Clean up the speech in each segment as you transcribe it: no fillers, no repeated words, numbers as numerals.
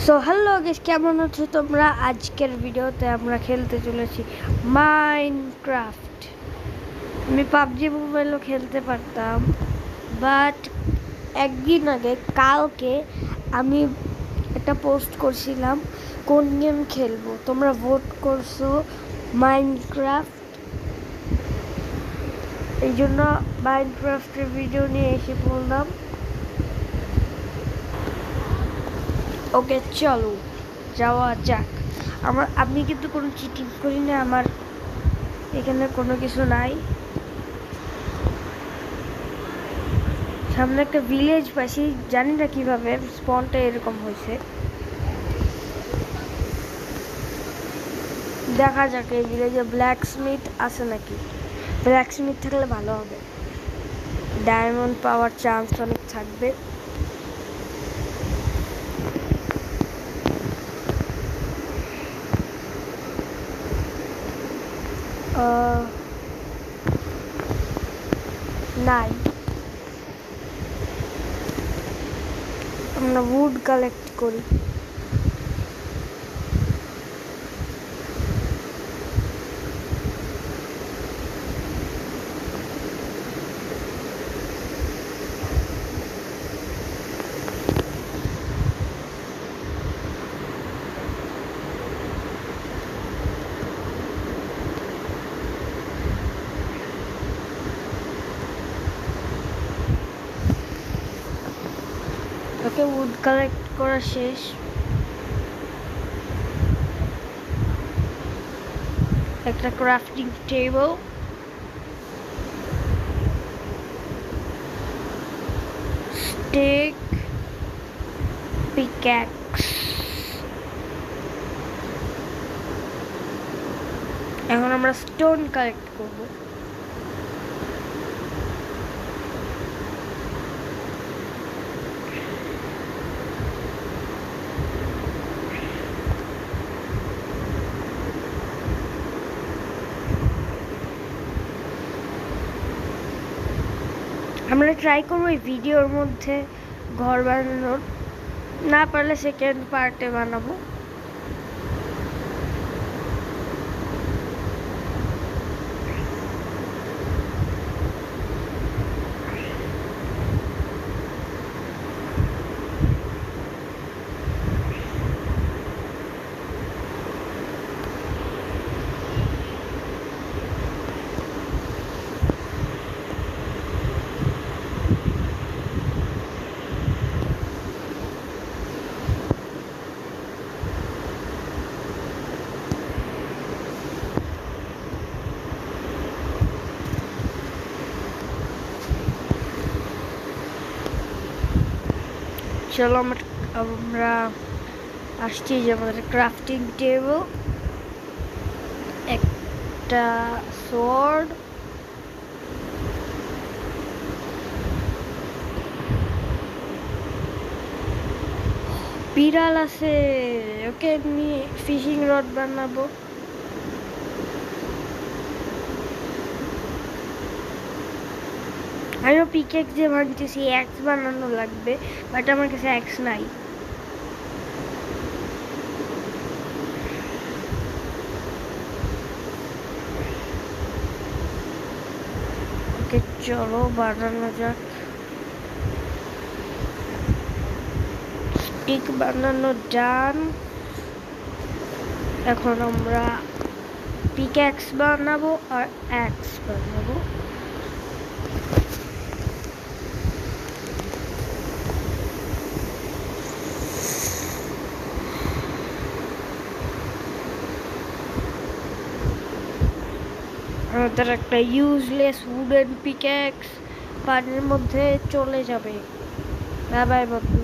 So hello guys, কেমন আছো তোমরা? আজকের ভিডিওতে আমরা খেলতে চলেছি মাইনক্রাফট। আমি পাবজি মোবাইলও খেলতে পারতাম, বাট একদিন আগে কালকে আমি একটা পোস্ট করছিলাম কোন গেম খেলবো। তোমরা ভোট করছো মাইনক্রাফট, এই জন্য মাইনক্রাফটের ভিডিও নিয়ে এসে পড়লাম। ওকে, চলো যাওয়া যাক। আমি কিন্তু কোনো চিটিং করি না, আমার এখানে কোনো কিছু নাই। সামনে একটা ভিলেজ পাইছি, জানি না কিভাবে স্পনটা এরকম হয়েছে। দেখা যাক এই ভিলেজে ব্ল্যাক স্মিথ আছে নাকি। ব্ল্যাক স্মিথ থাকলে ভালো হবে, ডায়মন্ড পাওয়ার চান্স অনেক থাকবে। নাই, আমরা উড কালেক্ট করি। ওকে, উড কালেক্ট করা শেষ। একটা ক্রাফটিং টেবিল, স্টিক, পিক্যাক্স। এখন আমরা স্টোন কালেক্ট করব। আমরা ট্রাই করবো এই ভিডিওর মধ্যে ঘর বানানোর, না পারলে সেকেন্ড পার্টে বানাবো। চলো আমরা আসছি যে আমাদের ক্রাফটিং টেবিল, একটা সোর্ড, বিড়াল আছে, ওকে নিয়ে ফিশিং রড বানাবো। আমিও পিকেক্স যে ভাঙতেছি, অ্যাক্স বানানো লাগবে, বাট আমার কাছে অ্যাক্স নাই। ওকে, চলো বানানো যাক। স্টিক বানানো ডান। এখন আমরা পিক্যাক্স বানাবো আর অ্যাক্স বানাবো। আমাদের একটা ইউজলেস উডেন পিক্যাক্স পানির মধ্যে চলে যাবে। বাই বাই বন্ধু।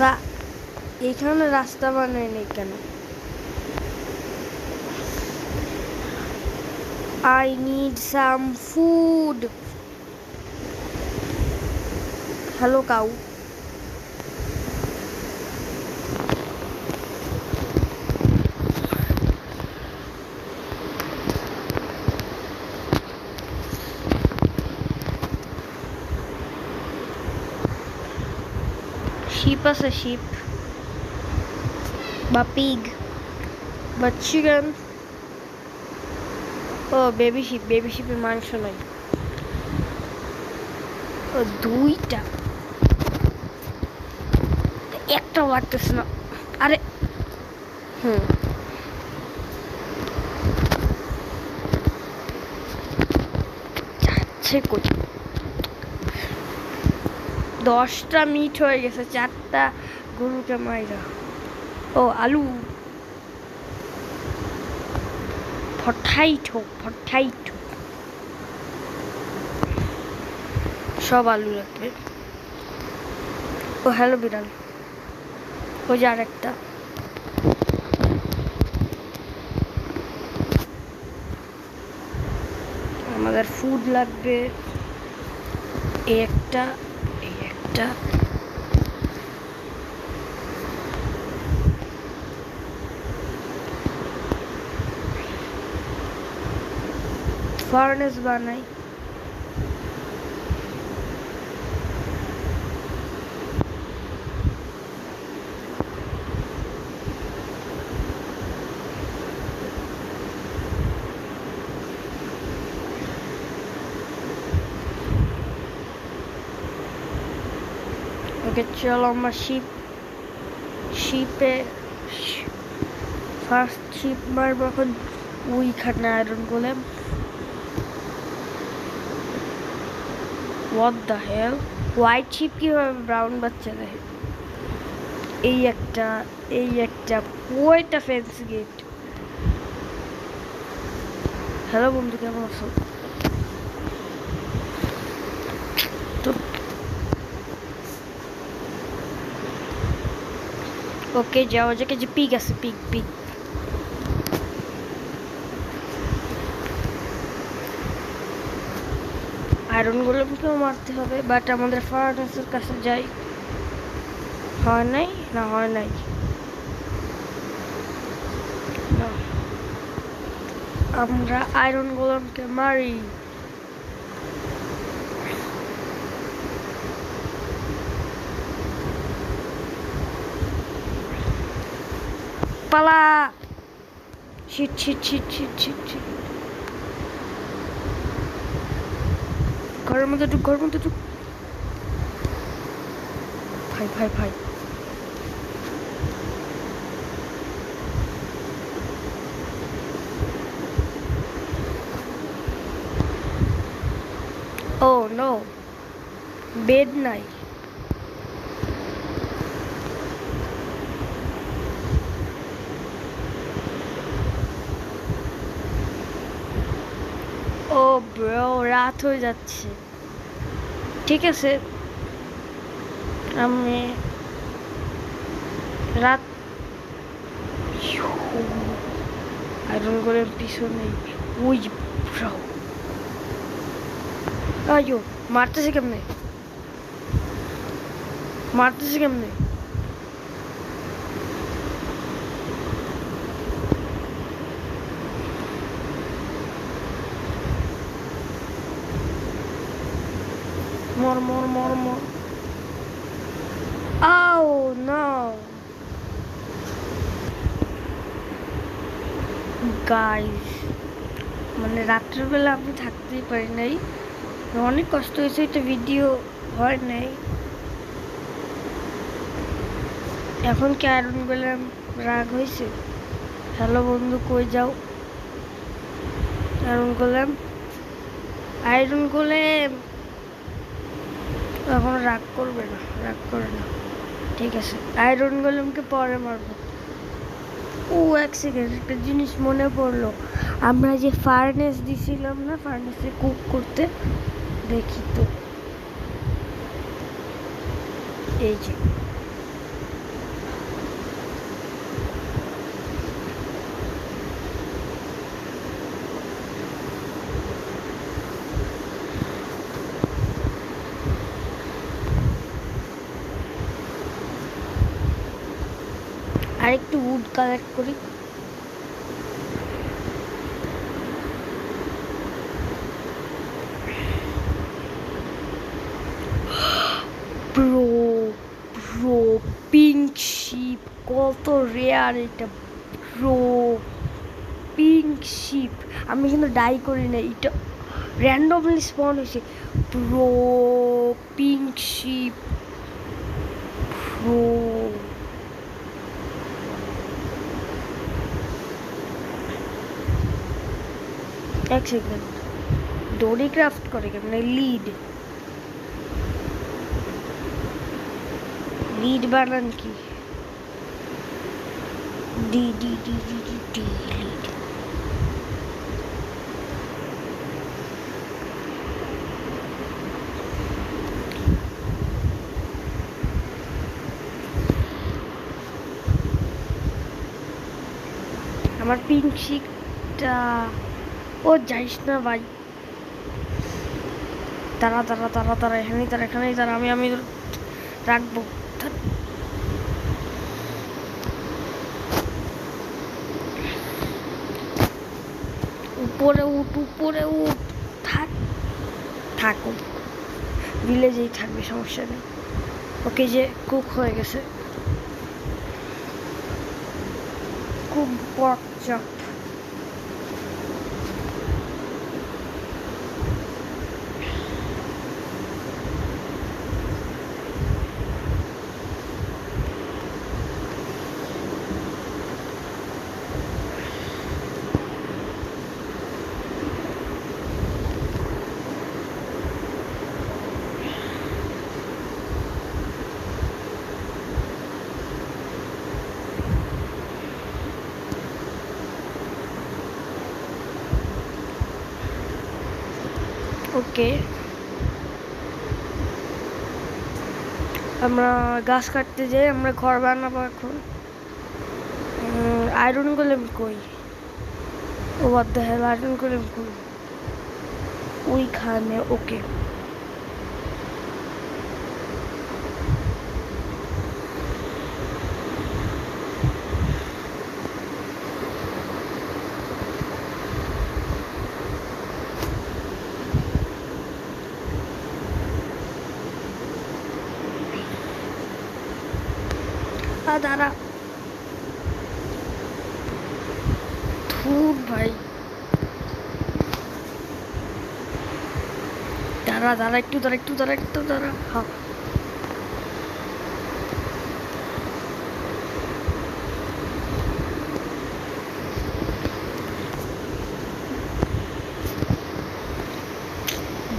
বা এখানে রাস্তা বানায়নি কেন? I need some food. Hello cow. Sheep আছে, শিপ বা পিগ বা চিকেন। ও বেবি শিপের মাংস নাই। ও দুইটা, একটা বাড়তেছে না। আরে যাচ্ছে কই? 10টা মিট হয়ে গেছে, 4টা গরুকে মাইরা। ও আলু পটাইটো, সব আলু লাগবে। ও হ্যালো বিড়াল, ওই যে আরেকটা। আমাদের ফুড লাগবে, এই একটা, ফার্নেস বানাই। ওকে চলো আমরা শিপে ফার্স্ট শিপ মারবো। এখন ওইখানে iron golem. What the hell? White sheep কিভাবে ব্রাউন বাচ্চা দেয়? এই একটা, ওইটা ফেন্স গেট। হ্যালো বন্ধু, কেমন আছো? ওকে যাওয়া যাক। যে পিগ আছে, পিগ আয়রন গোলেমকেও মারতে হবে, বাট আমাদের ফার্নেসের কাছে যাই। হয় নাই না, হয় নাই না, আমরা আয়রন গোলেমকে মারি। পালা, শিট। ঘরের মধ্যে ঢুক, ভাই। ও নো, বেড নাই। ও ব্রো, রাত হয়ে যাচ্ছে। ঠিক আছে, আমি রাত আয়রন করে পিছনে ওই ব্রো। আয়ো, মারতেছে কেমনে? মর। আও নো গাইস, মানে রাত্রেবেলা আমি থাকতেই পারি নাই, অনেক কষ্ট হয়েছে। এটা ভিডিও হয় নাই। এখন কি আয়রন গোলেম রাগ হয়েছে? হ্যালো বন্ধু, কই যাও? আয়রন গোলেম এখন রাগ করে না। ঠিক আছে, আয়রন গোলেমকে পরে মারবো। ও এক সেকেন্ড, একটা জিনিস মনে পড়লো। আমরা যে ফার্নেস দিছিলাম না, ফার্নেসে কুক করতে, দেখি তো। এই যে আরেকটু উড কালেক্ট করি। ব্রো রেয়ার এটা ব্রো, পিঙ্ক শিপ। আমি কিন্তু ডাই করি না, এটা র্যান্ডমলি স্পন হয়েছে। Bro, pink sheep, bro. এক সেকেন্ড, দড়ি ক্রাফট করে কেমন? লিড বানান কি? D D D D D D lead. আমার পিঙ্ক শিপটা, ও যাইস না ভাই, তারা তারা তারা তারা এখানেই তারা, এখানেই তারা, আমি রাখবো। উপরে উঠ, উপরে উঠ, থাকুক ভিলেজেই থাকবে, সমস্যা নেই। ওকে, যে কুক হয়ে গেছে, কুক পর্ক চপ। ওকে, আমরা গাছ কাটতে যাই, আমরা ঘর বানাবো এখন। আয়রন গোলেম কই? ও what the hell, iron golem কই? ওইখানে। ওকে, দাঁড়া, ধুর ভাই, দাঁড়া দাঁড়া, একটু দাঁড়া, একটু দাঁড়া, একটু দাঁড়া। হ্যাঁ,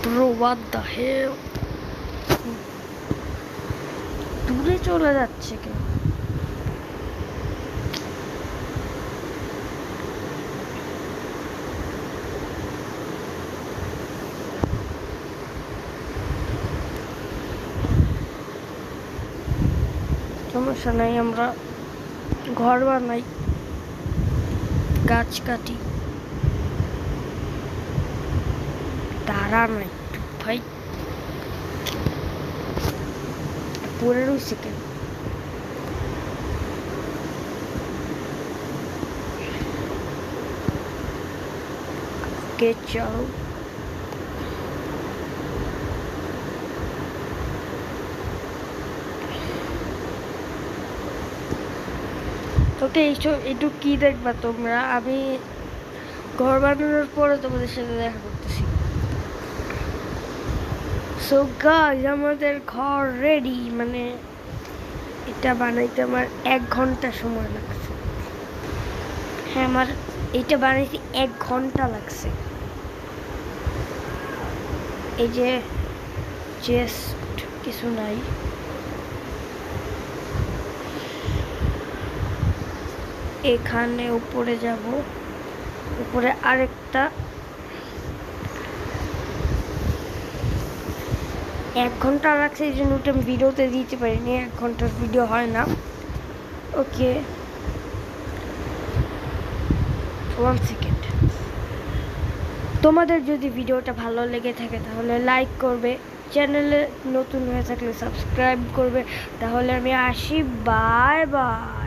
bro what the hell, দূরে চলে যাচ্ছে কেন? সমস্যা নাই, আমরা ঘর বানাই, গাছ কাটি। দাঁড়া নাই ভাই, পড়ে রয়েছে কেন? কে চলো, ওকে, একটু কি দেখবা তোমরা? আমি ঘর বানানোর পরে তোমাদের সাথে দেখা করতেছি। সো গাইস, আমাদের ঘর রেডি, মানে এটা বানাইতে আমার 1 ঘন্টা সময় লাগছে। হ্যাঁ, আমার এটা বানাইতে 1 ঘন্টা লাগছে। এই যে চেস্ট কিছু নাই, এখানে উপরে যাব, উপরে আরেকটা। 1 ঘন্টা লাগছে, এই জন্য ওটা আমি ভিডিওতে দিতে পারিনি, 1 ঘন্টার ভিডিও হয় না। ওকে, 1 সেকেন্ড। তোমাদের যদি ভিডিওটা ভালো লেগে থাকে তাহলে লাইক করবে, চ্যানেলে নতুন হয়ে থাকলে সাবস্ক্রাইব করবে। তাহলে আমি আসি, বাই বাই।